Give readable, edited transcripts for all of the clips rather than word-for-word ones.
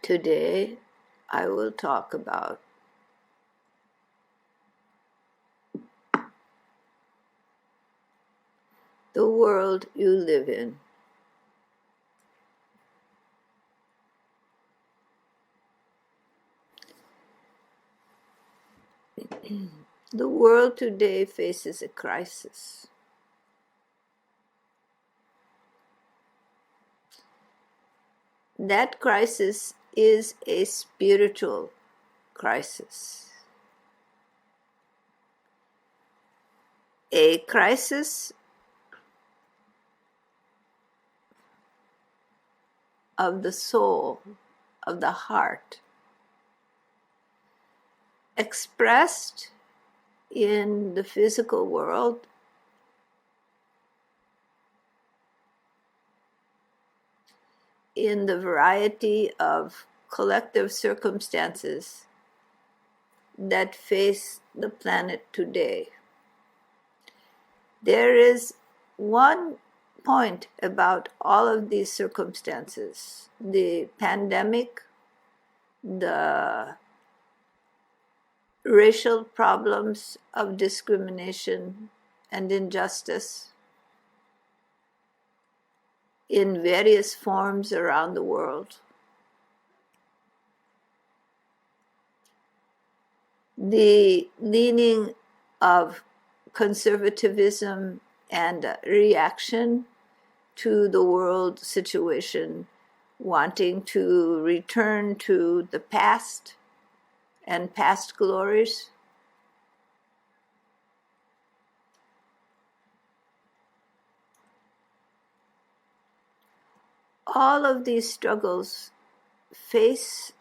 Today, I will talk about the world you live in. The world today faces a crisis. That crisis is a spiritual crisis. A crisis of the soul, of the heart, expressed in the physical world, in the variety of collective circumstances that face the planet today. There is one point about all of these circumstances: the pandemic, the racial problems of discrimination and injustice in various forms around the world, the leaning of conservatism and reaction to the world situation, wanting to return to the past and past glories. All of these struggles face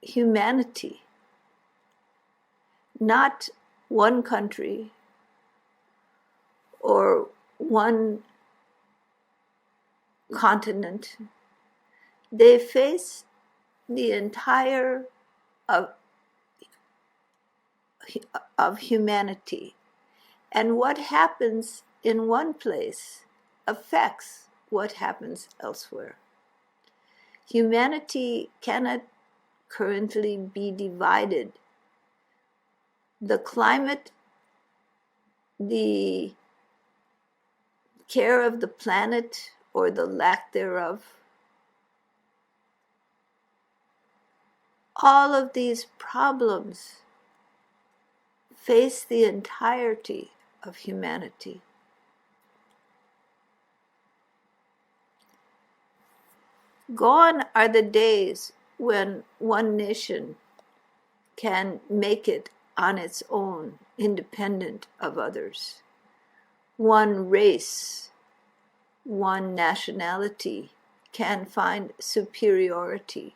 humanity, not one country or one continent. They face the entire of humanity. And what happens in one place affects what happens elsewhere. Humanity cannot currently be divided. The climate, the care of the planet or the lack thereof, all of these problems face the entirety of humanity. Gone are the days when one nation can make it on its own, independent of others. One race, one nationality can find superiority.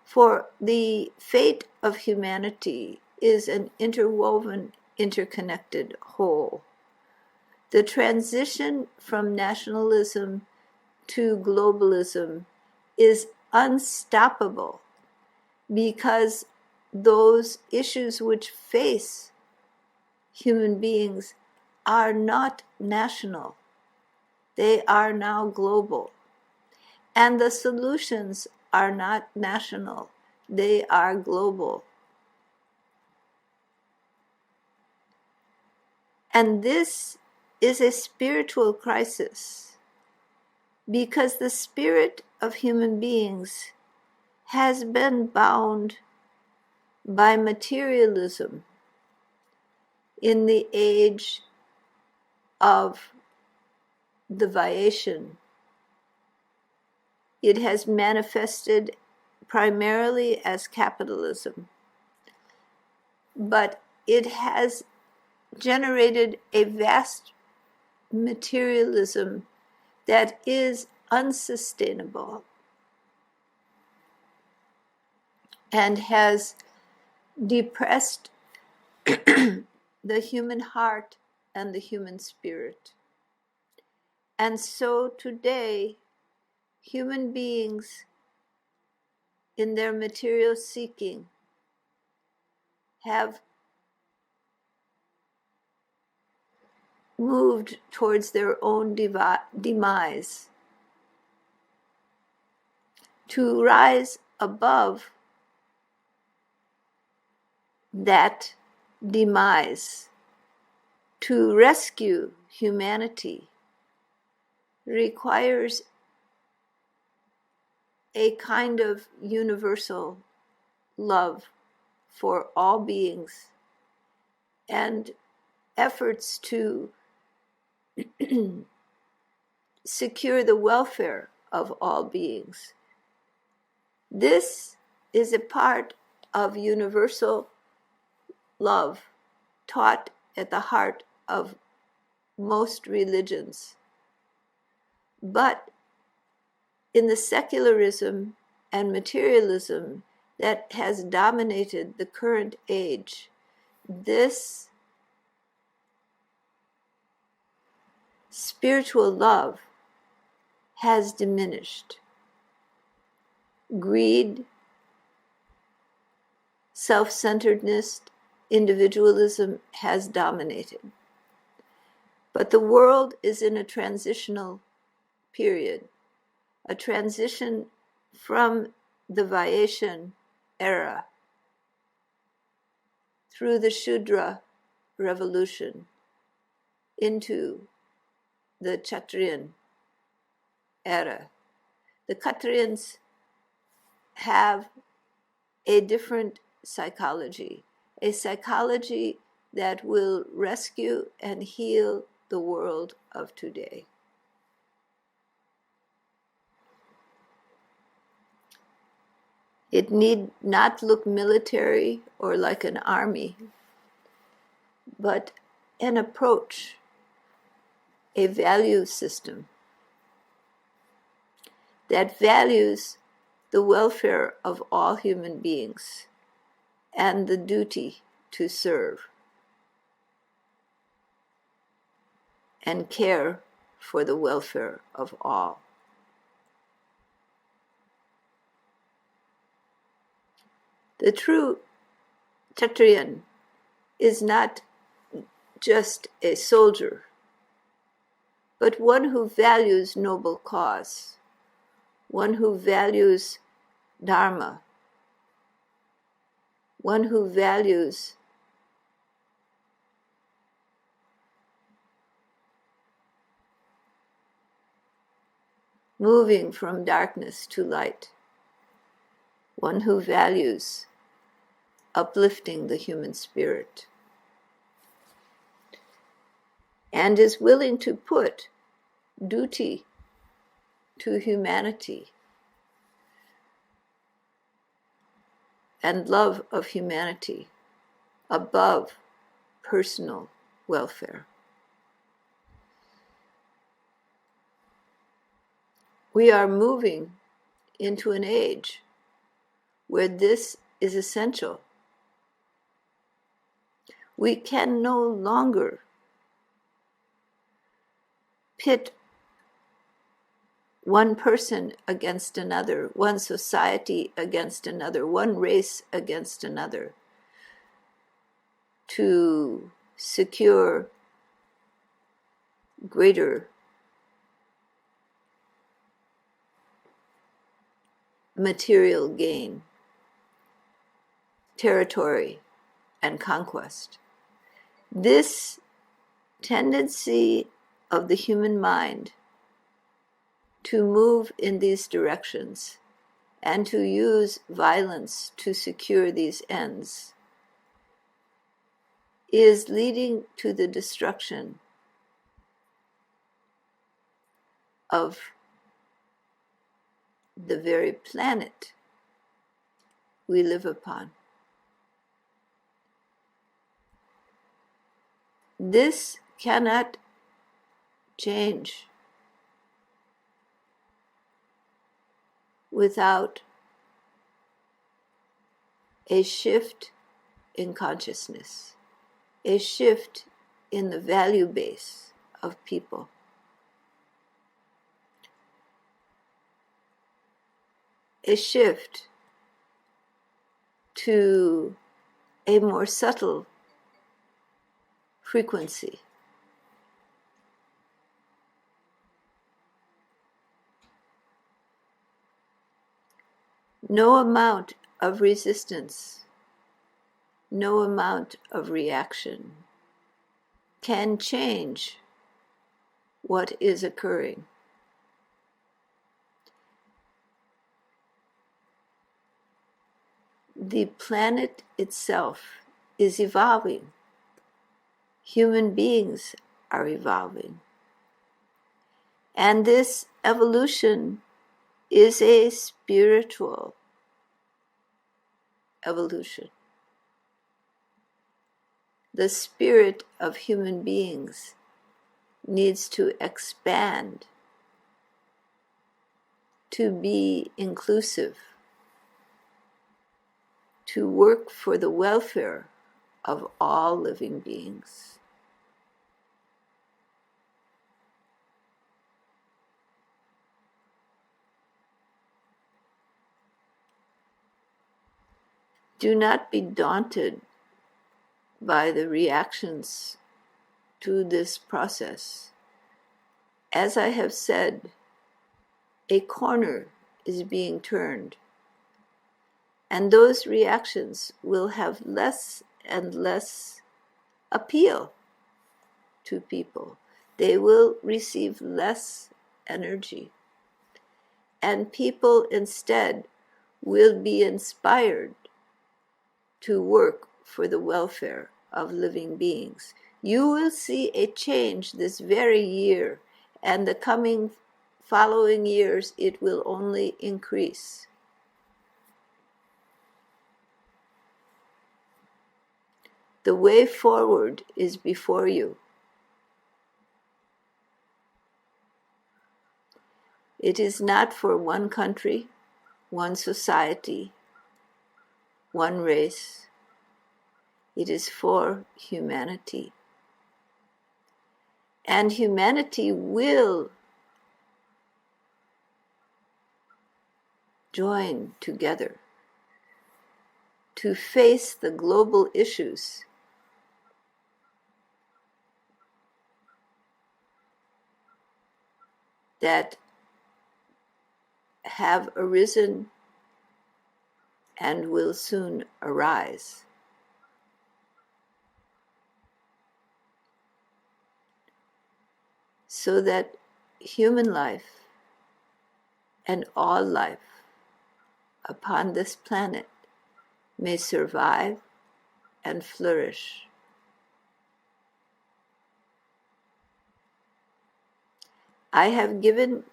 For the fate of humanity is an interwoven, interconnected whole. The transition from nationalism to globalism is unstoppable because those issues which face human beings are not national. They are now global. And the solutions are not national. They are global. And this is a spiritual crisis because the spirit of human beings has been bound by materialism in the age of deviation. It has manifested primarily as capitalism, but it has generated a vast materialism that is unsustainable and has depressed the human heart and the human spirit. And so today, human beings in their material seeking have moved towards their own demise to rise above that demise, to rescue humanity, requires a kind of universal love for all beings and efforts to secure the welfare of all beings. This is a part of universal love taught at the heart of most religions. But in the secularism and materialism that has dominated the current age, this spiritual love has diminished. Greed, self-centeredness, individualism has dominated. But the world is in a transitional period, a transition from the Vaishyan era through the Shudra revolution into the Kshatriyan era. The Kshatriyans have a different psychology, a psychology that will rescue and heal the world of today. It need not look military or like an army, but an approach, a value system that values the welfare of all human beings and the duty to serve and care for the welfare of all. The true Kshatriyan is not just a soldier, but one who values noble cause, one who values dharma, one who values moving from darkness to light, one who values uplifting the human spirit, and is willing to put duty to humanity and love of humanity above personal welfare. We are moving into an age where this is essential. We can no longer pit one person against another, one society against another, one race against another, to secure greater material gain, territory, and conquest. This tendency of the human mind to move in these directions and to use violence to secure these ends is leading to the destruction of the very planet we live upon. This cannot change without a shift in consciousness, a shift in the value base of people. A shift to a more subtle frequency. No amount of resistance, no amount of reaction can change what is occurring. The planet itself is evolving. Human beings are evolving. And this evolution is a spiritual evolution. The spirit of human beings needs to expand to be inclusive, to work for the welfare of all living beings. Do not be daunted by the reactions to this process. As I have said, a corner is being turned, and those reactions will have less and less appeal to people. They will receive less energy, and people instead will be inspired to work for the welfare of living beings. You will see a change this very year, and the coming following years it will only increase. The way forward is before you. It is not for one country, one society, one race. It is for humanity. And humanity will join together to face the global issues that have arisen and will soon arise. So that human life and all life upon this planet may survive and flourish. I have given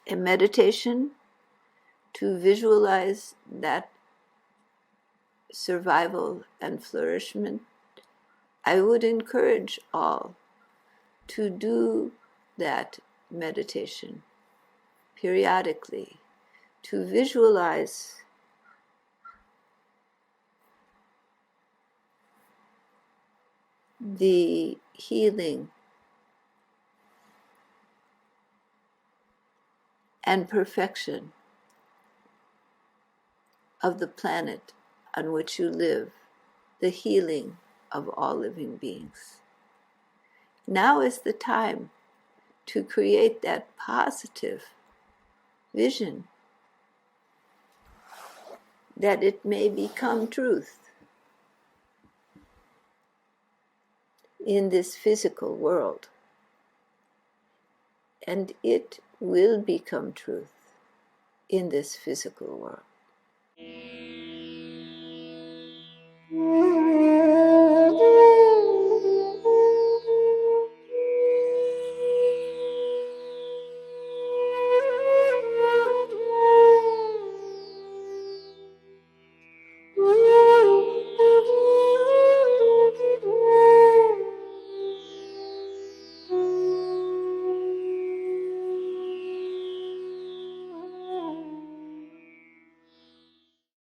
a meditation to visualize that survival and flourishment. I would encourage all to do that meditation periodically, to visualize the healing and perfection of the planet on which you live, the healing of all living beings. Now is the time to create that positive vision, that it may become truth in this physical world. And it will become truth in this physical world.